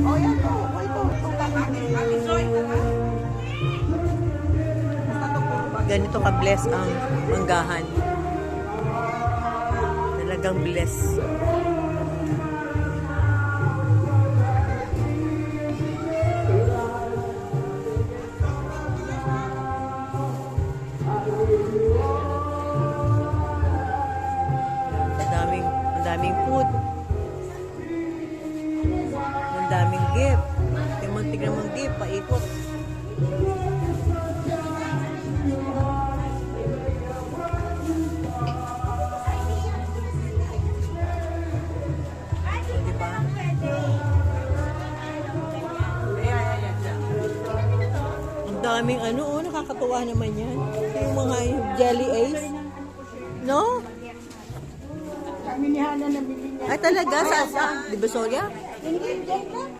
Oh, yan to. Oh, ito. Ito lang. Ating joy, tara. Basta to puro bag. Ganito ka-bless ang manggahan. Talagang bless. Ang daming food. Ang daming gift. Yung muntik na mong gift, paikot. Diba? Ang daming ano, oh, nakakatuwa naman yan. Yung mga jelly ace. No? Kami ni Hana nabili niya. Ay talaga, sa Divisoria? Hindi, dyan lang.